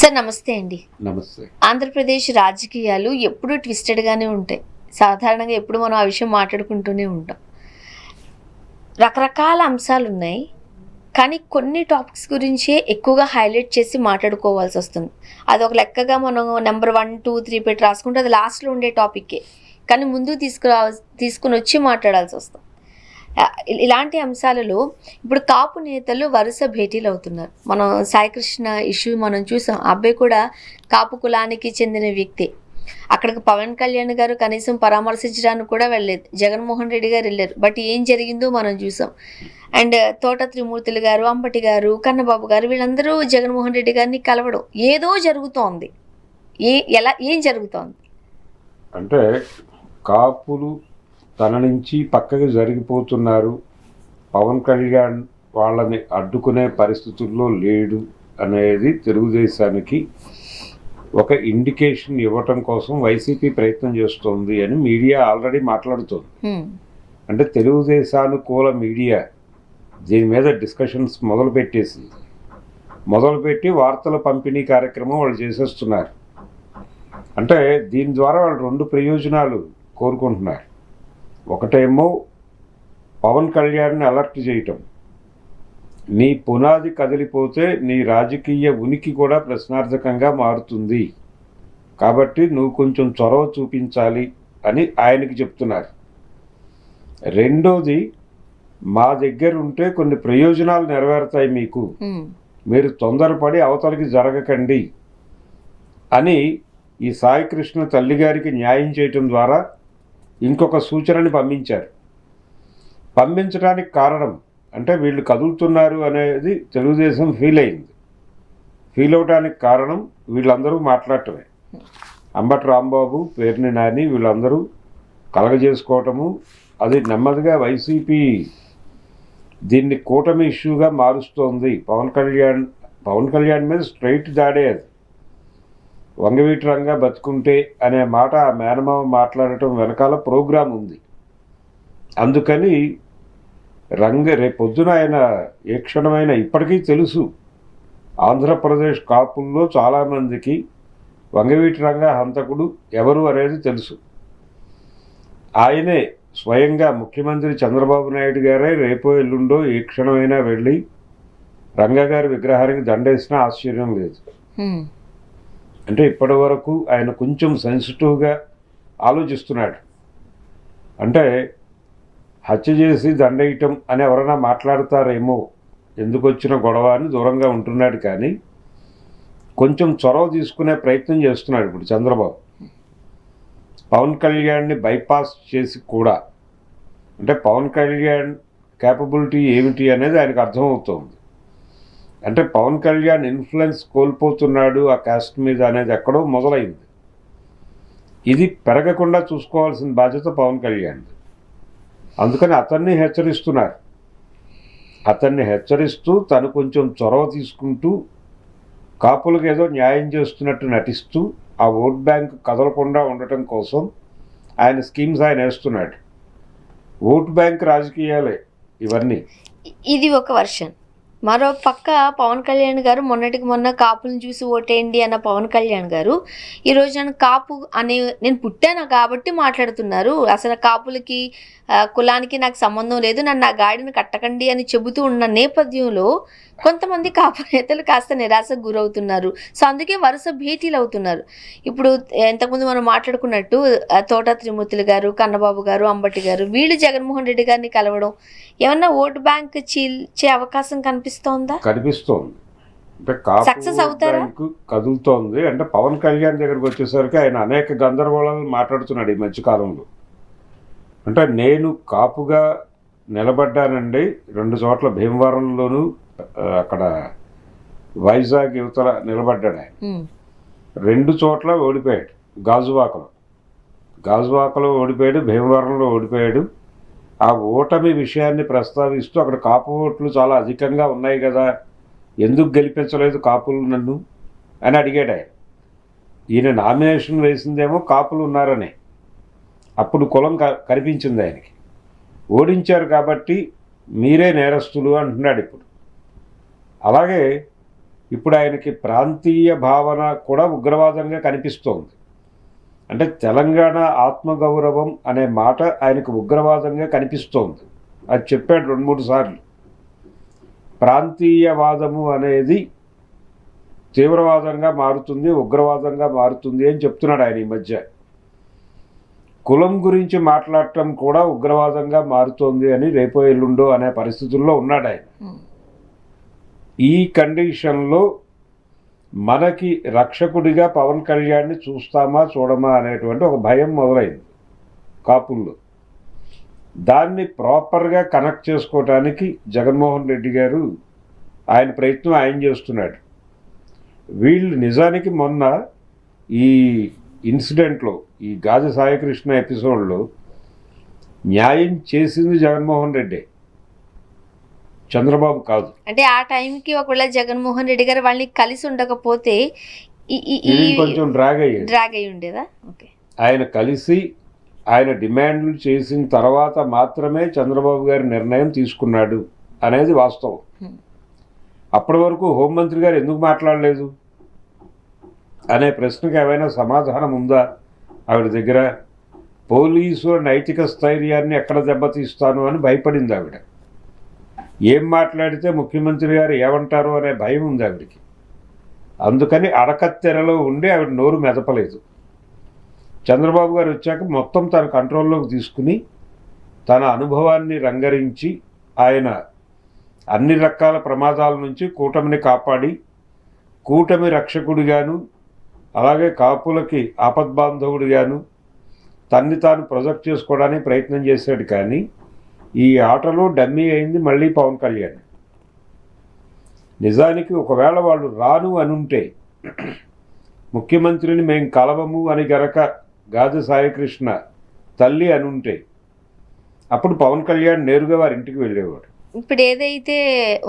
Sir నమస్తే అండి. నమస్తే. ఆంధ్రప్రదేశ్ రాజకీయాలు ఎప్పుడూ ట్విస్టెడ్గానే ఉంటాయి. సాధారణంగా ఎప్పుడు మనం ఆ విషయం మాట్లాడుకుంటూనే ఉంటాం. రకరకాల అంశాలు ఉన్నాయి. కానీ కొన్ని టాపిక్స్ గురించే ఎక్కువగా హైలైట్ చేసి మాట్లాడుకోవాల్సి వస్తుంది. అదొక లెక్కగా మనం నెంబర్ 1, 2, 3 పెట్టి రాసుకుంటే అది లాస్ట్లో ఉండే టాపిక్కే. కానీ ముందుకు తీసుకుని వచ్చి మాట్లాడాల్సి వస్తుంది. ఇలాంటి అంశాలలో ఇప్పుడు కాపు నేతలు వరుస భేటీలు అవుతున్నారు. మనం సాయికృష్ణ ఇష్యూ మనం చూసాం. ఆ అబ్బాయి కూడా కాపు కులానికి చెందిన వ్యక్తి. అక్కడికి పవన్ కళ్యాణ్ గారు కనీసం పరామర్శించడానికి కూడా వెళ్ళలేదు. జగన్మోహన్ రెడ్డి గారు వెళ్ళారు. బట్ ఏం జరిగిందో మనం చూసాం. అండ్ తోట త్రిమూర్తులు గారు, అంబటి గారు, కన్నబాబు గారు వీళ్ళందరూ జగన్మోహన్ రెడ్డి గారిని కలవడం ఏదో జరుగుతోంది. ఏం జరుగుతోంది అంటే కాపులు తన నుంచి పక్కకి జరిగిపోతున్నారు, పవన్ కళ్యాణ్ వాళ్ళని అడ్డుకునే పరిస్థితుల్లో లేడు అనేది తెలుగుదేశానికి ఒక ఇండికేషన్ ఇవ్వటం కోసం వైసీపీ ప్రయత్నం చేస్తోంది అని మీడియా ఆల్రెడీ మాట్లాడుతోంది. అంటే తెలుగుదేశానుకూల మీడియా దీని మీద డిస్కషన్స్ మొదలుపెట్టి వార్తల పంపిణీ కార్యక్రమం వాళ్ళు చేసేస్తున్నారు. అంటే దీని ద్వారా వాళ్ళు 2 ప్రయోజనాలు కోరుకుంటున్నారు. ఒకటేమో పవన్ కళ్యాణ్ని అలర్ట్ చేయటం, నీ పునాది కదిలిపోతే నీ రాజకీయ ఉనికి కూడా ప్రశ్నార్థకంగా మారుతుంది, కాబట్టి నువ్వు కొంచెం చొరవ చూపించాలి అని ఆయనకి చెప్తున్నారు. రెండోది, మా దగ్గర ఉంటే కొన్ని ప్రయోజనాలు నెరవేరుతాయి, మీరు తొందరపడి అవతలికి జరగకండి అని ఈ సాయికృష్ణ తల్లిగారికి న్యాయం చేయటం ద్వారా ఇంకొక సూచనని పంపించడానికి కారణం అంటే వీళ్ళు కదులుతున్నారు అనేది తెలుగుదేశం ఫీల్ అవడానికి కారణం వీళ్ళందరూ మాట్లాడటమే. అంబటి రాంబాబు, పేర్ని నాని వీళ్ళందరూ కలగజేసుకోవటము, అది నెమ్మదిగా వైసీపీ దీన్ని కూటమి ఇష్యూగా మారుస్తోంది. పవన్ కళ్యాణ్ మీద స్ట్రైట్ దాడే అది. వంగవీటి రంగా బతుకుంటే అనే మాట ఆ మేనమామ మాట్లాడటం వెనకాల ప్రోగ్రాం ఉంది. అందుకని రేపొద్దున ఆయన ఏ క్షణమైనా, ఇప్పటికీ తెలుసు ఆంధ్రప్రదేశ్ కాపుల్లో చాలామందికి వంగవీటి రంగా హంతకుడు ఎవరు అనేది తెలుసు. ఆయనే స్వయంగా ముఖ్యమంత్రి చంద్రబాబు నాయుడు గారే రేపో ఎల్లుండో ఏ క్షణమైనా వెళ్ళి రంగా గారి విగ్రహానికి దండేసినా ఆశ్చర్యం లేదు. అంటే ఇప్పటి వరకు ఆయన కొంచెం సెన్సిటివ్గా ఆలోచిస్తున్నాడు. అంటే హత్య చేసి దండేయటం అని ఎవరైనా మాట్లాడతారేమో, ఎందుకు వచ్చిన గొడవ అని దూరంగా ఉంటున్నాడు. కానీ కొంచెం చొరవ తీసుకునే ప్రయత్నం చేస్తున్నాడు ఇప్పుడు చంద్రబాబు. పవన్ కళ్యాణ్ని బైపాస్ చేసి కూడా, అంటే పవన్ కళ్యాణ్ క్యాపబిలిటీ ఏమిటి అనేది ఆయనకు అర్థమవుతోంది. అంటే పవన్ కళ్యాణ్ ఇన్ఫ్లుయెన్స్ కోల్పోతున్నాడు ఆ కాస్ట్ మీద అనేది ఎక్కడో మొదలైంది. ఇది పెరగకుండా చూసుకోవాల్సిన బాధ్యత పవన్ కళ్యాణ్. అందుకని అతన్ని హెచ్చరిస్తూ తను కొంచెం చొరవ తీసుకుంటూ కాపులకు ఏదో న్యాయం చేస్తున్నట్టు నటిస్తూ ఆ ఓట్ బ్యాంక్ కదలకుండా ఉండటం కోసం ఆయన స్కీమ్స్ ఆయన వేస్తున్నాడు. ఓట్ బ్యాంక్ రాజకీయాలే ఇవన్నీ. ఇది ఒక వర్షన్. మరో పక్క పవన్ కళ్యాణ్ గారు మొన్నటికి మొన్న కాపులను చూసి ఓటేయండి అన్న పవన్ కళ్యాణ్ గారు ఈరోజు నన్ను కాపు నేను పుట్టాను కాబట్టి మాట్లాడుతున్నారు, అసలు కాపులకి కులానికి నాకు సంబంధం లేదు, నన్ను నా గాడిని కట్టకండి అని చెబుతూ ఉన్న నేపథ్యంలో కొంతమంది కాపు నేతలు కాస్త నిరాశకు గురవుతున్నారు. సో అందుకే వరుస భేటీలు అవుతున్నారు. ఇప్పుడు ఇంతకుముందు మనం మాట్లాడుకున్నట్టు తోట త్రిమూర్తులు గారు, కన్నబాబు గారు, అంబటి గారు వీళ్ళు జగన్మోహన్ రెడ్డి గారిని కలవడం ఏమన్నా ఓటు బ్యాంక్ చీల్చే అవకాశం కనిపిస్తోంది. అంటే కాపు బ్యాంకు కదులుతోంది. అంటే పవన్ కళ్యాణ్ దగ్గరకు వచ్చేసరికి ఆయన అనేక గందరగోళాలు మాట్లాడుతున్నాడు ఈ మధ్యకాలంలో. అంటే నేను కాపుగా నిలబడ్డానండి 2 చోట్ల, భీమవరంలోను అక్కడ వైజాగ్ యువతల నిలబడ్డాడు ఆయన. 2 చోట్ల ఓడిపోయాడు. గాజువాకలో ఓడిపోయాడు, భీమవరంలో ఓడిపోయాడు. ఆ ఓటమి విషయాన్ని ప్రస్తావిస్తూ అక్కడ కాపు ఓట్లు చాలా అధికంగా ఉన్నాయి కదా, ఎందుకు గెలిపించలేదు కాపులు నన్ను అని అడిగాడు ఆయన. ఈయన నామినేషన్ వేసిందేమో కాపులు ఉన్నారని, అప్పుడు కులం కనిపించింది ఆయనకి. ఓడించారు కాబట్టి మీరే నేరస్తులు అంటున్నాడు ఇప్పుడు. అలాగే ఇప్పుడు ఆయనకి ప్రాంతీయ భావన కూడా ఉగ్రవాదంగా కనిపిస్తోంది. అంటే తెలంగాణ ఆత్మగౌరవం అనే మాట ఆయనకు ఉగ్రవాదంగా కనిపిస్తోంది. అది చెప్పాడు 2-3 సార్లు. ప్రాంతీయవాదము అనేది తీవ్రవాదంగా మారుతుంది, ఉగ్రవాదంగా మారుతుంది అని చెప్తున్నాడు ఆయన ఈ మధ్య. కులం గురించి మాట్లాడటం కూడా ఉగ్రవాదంగా మారుతోంది అని రేపో ఎల్లుండో అనే పరిస్థితుల్లో ఉన్నాడు ఆయన. ఈ కండిషన్లో మనకి రక్షకుడిగా పవన్ కళ్యాణ్ని చూస్తామా చూడమా అనేటువంటి ఒక భయం మొదలైంది కాపుల్లో. దాన్ని ప్రాపర్గా కనెక్ట్ చేసుకోవడానికి జగన్మోహన్ రెడ్డి గారు ఆయన ప్రయత్నం ఆయన చేస్తున్నాడు. వీళ్ళు నిజానికి మొన్న ఈ ఇన్సిడెంట్లో, ఈ గాజు సాయికృష్ణ ఎపిసోడ్లో న్యాయం చేసింది జగన్మోహన్ రెడ్డి, చంద్రబాబు కాదు. అంటే ఆ టైంకి ఒకవేళ జగన్మోహన్ రెడ్డి గారు వాళ్ళని కలిసి ఉండకపోతే కొంచెం డ్రాగ్ అయ్యి ఉండేదా? ఓకే. ఆయన కలిసి ఆయన డిమాండ్లు చేసిన తర్వాత మాత్రమే చంద్రబాబు గారి నిర్ణయం తీసుకున్నాడు అనేది వాస్తవం. అప్పటి వరకు హోంమంత్రి గారు ఎందుకు మాట్లాడలేదు అనే ప్రశ్నకు ఏమైనా సమాధానం ఉందా ఆవిడ దగ్గర? పోలీసు నైతిక స్థైర్యాన్ని ఎక్కడ దెబ్బతీస్తాను అని భయపడింది ఆవిడ. ఏం మాట్లాడితే ముఖ్యమంత్రి గారు ఏమంటారు అనే భయం ఉంది ఆవిడికి. అందుకని అడకత్తెరలో ఉండి ఆవిడ నోరు మెదపలేదు. చంద్రబాబు గారు వచ్చాక మొత్తం తన కంట్రోల్లోకి తీసుకుని తన అనుభవాన్ని రంగరించి ఆయన అన్ని రకాల ప్రమాదాల నుంచి కూటమిని కాపాడి కూటమి రక్షకుడిగాను, అలాగే కాపులకి ఆపద్బాంధవుడిగాను తన్ని తాను ప్రొజెక్ట్ చేసుకోవడానికి ప్రయత్నం చేశాడు. కానీ ఈ ఆటలో డమ్మీ అయింది మళ్ళీ పవన్ కళ్యాణ్. నిజానికి ఒకవేళ వాళ్ళు రాను అనుంటే, ముఖ్యమంత్రిని మేము కలవము అని గనక గాజు సాయికృష్ణ తల్లి అనుంటే, అప్పుడు పవన్ కళ్యాణ్ నేరుగా వారి ఇంటికి వెళ్ళేవాడు. ఇప్పుడు ఏదైతే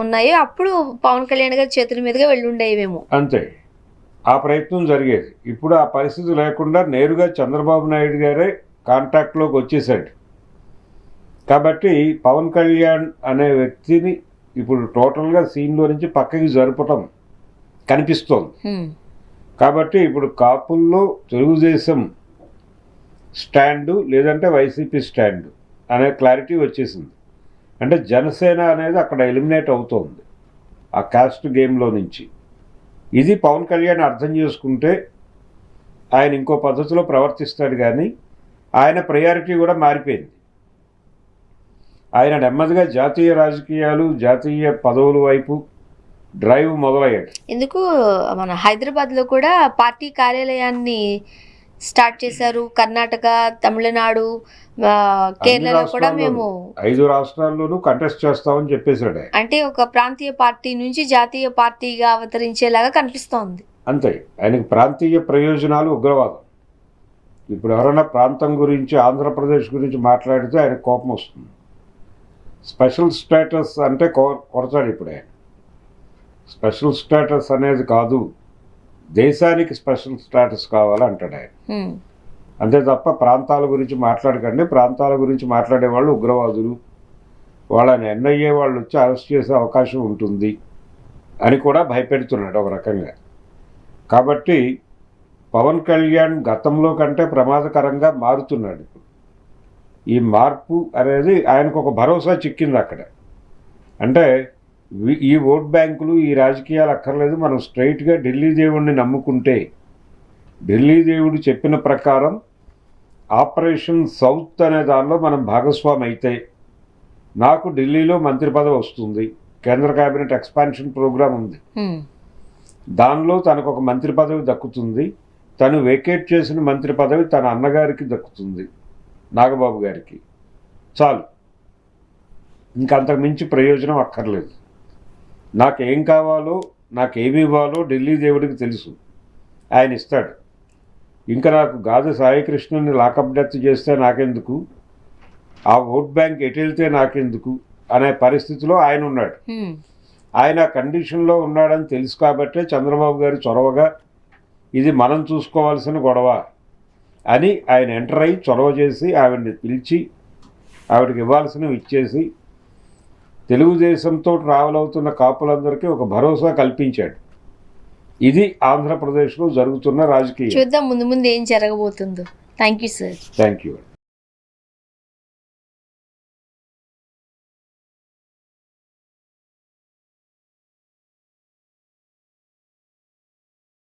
ఉన్నాయో అప్పుడు పవన్ కళ్యాణ్ గారి చేతుల మీదుగా వెళ్ళుండేవేమో. అంతే, ఆ ప్రయత్నం జరిగేది. ఇప్పుడు ఆ పరిస్థితి లేకుండా నేరుగా చంద్రబాబు నాయుడు గారే కాంటాక్ట్లోకి వచ్చేసాడు. కాబట్టి పవన్ కళ్యాణ్ అనే వ్యక్తిని ఇప్పుడు టోటల్గా సీన్లో నుంచి పక్కకి జరపటం కనిపిస్తోంది. కాబట్టి ఇప్పుడు కాపుల్లో తెలుగుదేశం స్టాండు లేదంటే వైసీపీ స్టాండు అనే క్లారిటీ వచ్చేసింది. అంటే జనసేన అనేది అక్కడ ఎలిమినేట్ అవుతోంది ఆ కాస్ట్ గేమ్లో నుంచి. ఇది పవన్ కళ్యాణ్ అర్థం చేసుకుంటే ఆయన ఇంకో పద్ధతిలో ప్రవర్తిస్తాడు. కానీ ఆయన ప్రయారిటీ కూడా మారిపోయింది. ఆయన నెమ్మదిగా జాతీయ రాజకీయాలు, జాతీయ పదవుల వైపు డ్రైవ్ మొదలయ్యాడు. ఎందుకు మన హైదరాబాద్లో కూడా పార్టీ కార్యాలయాన్ని స్టార్ట్ చేశారు. కర్ణాటక, తమిళనాడు, కేరళలో కూడా మేము 5 రాష్ట్రాల్లోనూ కంటెస్ట్ చేస్తామని చెప్పేశాడు. అంటే ఒక ప్రాంతీయ పార్టీ నుంచి జాతీయ పార్టీగా అవతరించేలాగా కనిపిస్తోంది. అంతే, ఆయనకి ప్రాంతీయ ప్రయోజనాలు ఉగ్రవాదం. ఇప్పుడు ఎవరైనా ప్రాంతం గురించి, ఆంధ్రప్రదేశ్ గురించి మాట్లాడితే ఆయన కోపం వస్తుంది. స్పెషల్ స్టేటస్ అంటే కొడతాడు ఇప్పుడు ఆయన. స్పెషల్ స్టేటస్ అనేది కాదు, దేశానికి స్పెషల్ స్టేటస్ కావాలంటాడు ఆయన. అంతే తప్ప ప్రాంతాల గురించి మాట్లాడకండి, ప్రాంతాల గురించి మాట్లాడే వాళ్ళు ఉగ్రవాదులు, వాళ్ళని ఎన్ఐఏ వాళ్ళు వచ్చి అరెస్ట్ చేసే అవకాశం ఉంటుంది అని కూడా భయపెడుతున్నాడు ఒక రకంగా. కాబట్టి పవన్ కళ్యాణ్ గతంలో కంటే ప్రమాదకరంగా మారుతున్నాడు. ఈ మార్పు అనేది ఆయనకు ఒక భరోసా చిక్కింది అక్కడ. అంటే ఈ ఓట్ బ్యాంకులు, ఈ రాజకీయాలు అక్కర్లేదు, మనం స్ట్రైట్గా ఢిల్లీ దేవుడిని నమ్ముకుంటే, ఢిల్లీ దేవుడు చెప్పిన ప్రకారం ఆపరేషన్ సౌత్ అనే దానిలో మనం భాగస్వామి అయితే నాకు ఢిల్లీలో మంత్రి పదవి వస్తుంది. కేంద్ర కేబినెట్ ఎక్స్పాన్షన్ ప్రోగ్రాం ఉంది, దానిలో తనకు ఒక మంత్రి పదవి దక్కుతుంది. తను వేకేట్ చేసిన మంత్రి పదవి తన అన్నగారికి దక్కుతుంది, నాగబాబు గారికి. చాలు, ఇంకంతకు మించి ప్రయోజనం అక్కర్లేదు. నాకేం కావాలో, నాకేమి ఇవ్వాలో ఢిల్లీ దేవుడికి తెలుసు, ఆయన ఇస్తాడు. ఇంకా నాకు గాజు సాయికృష్ణని లాకప్ డెత్ చేస్తే నాకెందుకు, ఆ ఓట్ బ్యాంక్ ఎటు వెళ్తే నాకెందుకు అనే పరిస్థితిలో ఆయన ఉన్నాడు. ఆయన కండిషన్లో ఉన్నాడని తెలుసు కాబట్టే చంద్రబాబు గారు చొరవగా ఇది మనం చూసుకోవాల్సిన గొడవ అని ఆయన ఎంటర్ అయ్యి చొరవ చేసి ఆవిడని పిలిచి ఆవిడకి ఇవ్వాల్సినవి ఇచ్చేసి తెలుగుదేశంతో ట్రావెల్ అవుతున్న కాపులందరికీ ఒక భరోసా కల్పించాడు. ఇది ఆంధ్రప్రదేశ్లో జరుగుతున్న రాజకీయం. చూద్దాం ముందు ముందు ఏం జరగబోతుందో. Thank you sir. Thank you.